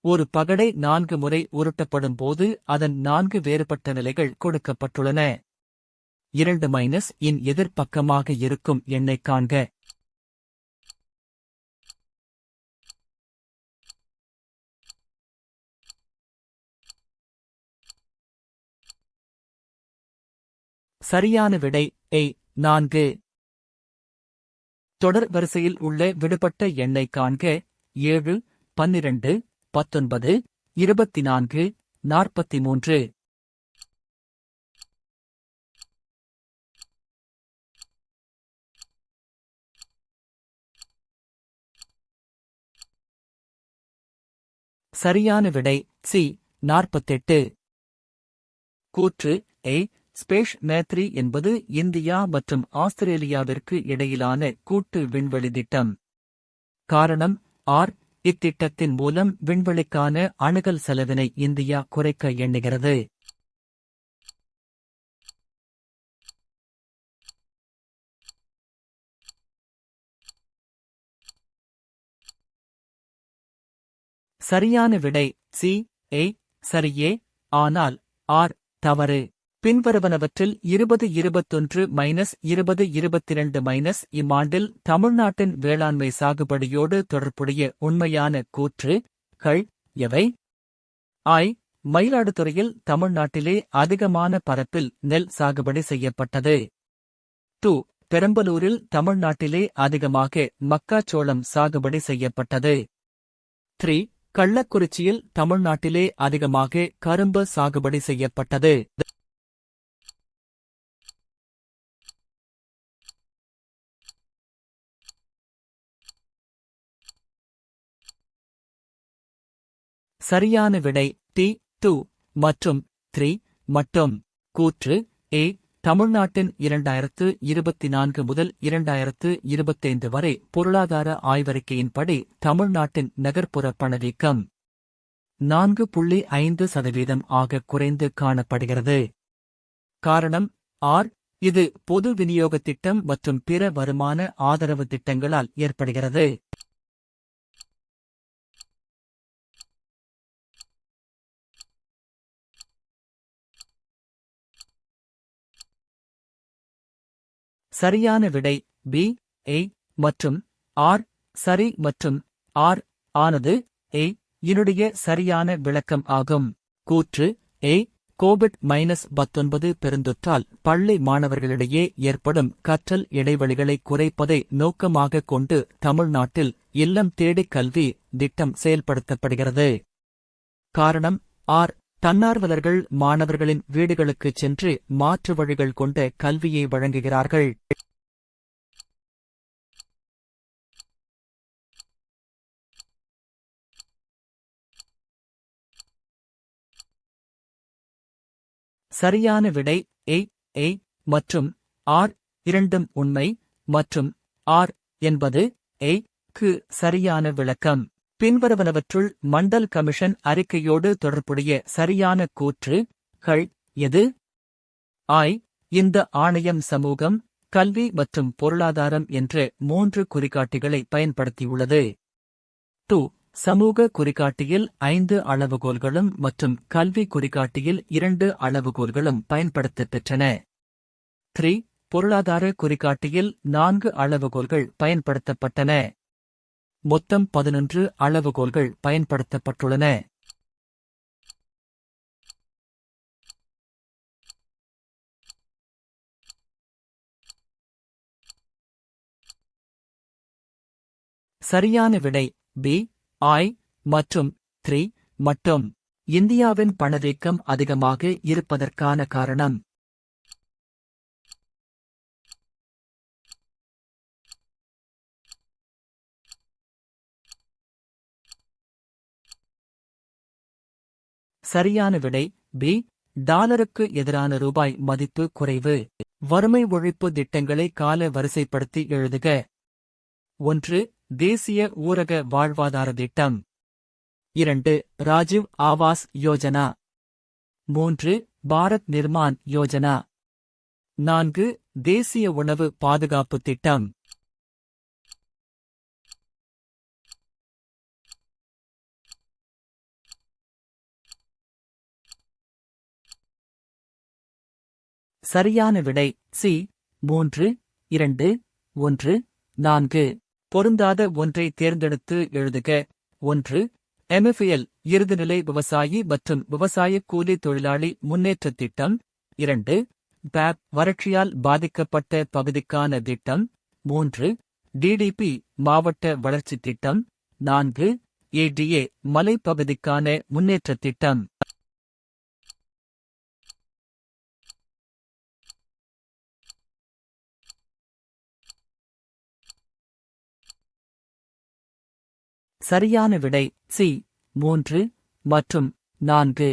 ஒரு பகடை 4 முறை உருட்டப்படும் போது அதன் 4 வேறுபட்ட நிலைகள் கொடுக்கப்பட்டுள்ளன. 2 இன் எதிர்ப்பக்கமாக இருக்கும் எண்ணைக் காண்க. சரியான விடை A 4. தொடர் வரிசையில் உள்ள விடுபட்ட எண்ணைக் காண்க. 7, 12, 19, 24, 43. சரியான விடை C 48. கூற்று A ஸ்பேஸ் மேத்ரி என்பது இந்தியா மற்றும் ஆஸ்திரேலியாவிற்கு இடையிலான கூட்டு விண்வெளி திட்டம். காரணம் இத்திட்டத்தின் மூலம் விண்வெளிக்கான அணுகல் செலவினை இந்தியா குறைக்க எண்ணுகிறது. சரியான விடை C A சரியே, ஆனால் தவறு. பின்வருவனவற்றில் 2021-2022 இம்மாண்டில் தமிழ்நாட்டின் வேளாண்மை சாகுபடியோடு தொடர்புடைய உண்மையான கூற்றுகள் எவை? மயிலாடுதுறையில் தமிழ்நாட்டிலே அதிகமான பரப்பில் நெல் சாகுபடி செய்யப்பட்டது. பெரம்பலூரில் தமிழ்நாட்டிலே அதிகமாக மக்காச்சோளம் சாகுபடி செய்யப்பட்டது. கள்ளக்குறிச்சியில் தமிழ்நாட்டிலே அதிகமாக கரும்பு சாகுபடி செய்யப்பட்டது. சரியான விடை T 2 மற்றும் 3 மட்டும். கூற்று A தமிழ்நாட்டின் 2024 முதல் 2025 வரை பொருளாதார ஆய்வறிக்கையின்படி தமிழ்நாட்டின் நகர்ப்புற பணவீக்கம் 4.5% ஆக குறைந்து காணப்படுகிறது. காரணம் இது பொது விநியோக திட்டம் மற்றும் பிற வருமான ஆதரவு திட்டங்களால் ஏற்படுகிறது. சரியான விடை B A மற்றும் சரி மற்றும் ஆனது A இனுடைய சரியான விளக்கம் ஆகும். கூற்று A கோவிட்-19 பெருந்தொற்றால் பள்ளி மாணவர்களிடையே ஏற்படும் கற்றல் இடைவெளிகளை குறைப்பதை நோக்கமாகக் கொண்டு தமிழ்நாட்டில் இல்லம் தேடிக் கல்வி திட்டம் செயல்படுத்தப்படுகிறது. காரணம் தன்னார்வலர்கள் மாணவர்களின் வீடுகளுக்குச் சென்று மாற்று வழிகள் கொண்ட கல்வியை வழங்குகிறார்கள். சரியான விடை A மற்றும் இரண்டும் உண்மை மற்றும் என்பது க்கு சரியான விளக்கம். பின்வருவனவற்றுள் மண்டல் கமிஷன் அறிக்கையோடு தொடர்புடைய சரியான கூற்றுகள் எது? இந்த ஆணையம் சமூகம், கல்வி மற்றும் பொருளாதாரம் என்ற 3 குறிகாட்டிகளை பயன்படுத்தியுள்ளது. சமூக குறிகாட்டியில் 5 அளவுகோல்களும் மற்றும் கல்வி குறிகாட்டியில் 2 அளவுகோல்களும் பயன்படுத்தப் பெற்றன. பொருளாதார குறிகாட்டியில் 4 அளவுகோல்கள் பயன்படுத்தப்பட்டன. மொத்தம் 11 அளவுகோல்கள் பயன்படுத்தப்பட்டுள்ளன. சரியான விடை B மற்றும் 3 மட்டும். இந்தியாவின் பணவீக்கம் அதிகமாக இருப்பதற்கான காரணம் சரியான விடை B டாலருக்கு எதிரான ரூபாய் மதிப்பு குறைவு. வறுமை ஒழிப்பு திட்டங்களை கால வரிசைப்படுத்தி எழுதுக. 1. தேசிய ஊரக வாழ்வாதார திட்டம். 2. ராஜீவ் ஆவாஸ் யோஜனா. 3. பாரத் நிர்மான் யோஜனா. 4. தேசிய உணவு பாதுகாப்பு திட்டம். சரியான விடை சி 3, 2, 1, 4. பொருந்தாத ஒன்றை தேர்ந்தெடுத்து எழுதுக. 1. MFL இறுதிநிலை விவசாயி மற்றும் விவசாய கூலி தொழிலாளி முன்னேற்றத் திட்டம். 2. BAP வறட்சியால் பாதிக்கப்பட்ட பகுதிக்கான திட்டம். 3. DDP மாவட்ட வளர்ச்சித் திட்டம். 4. ADA மலைப்பகுதிக்கான முன்னேற்றத் திட்டம். சரியான விடை சி 3 மற்றும் 4.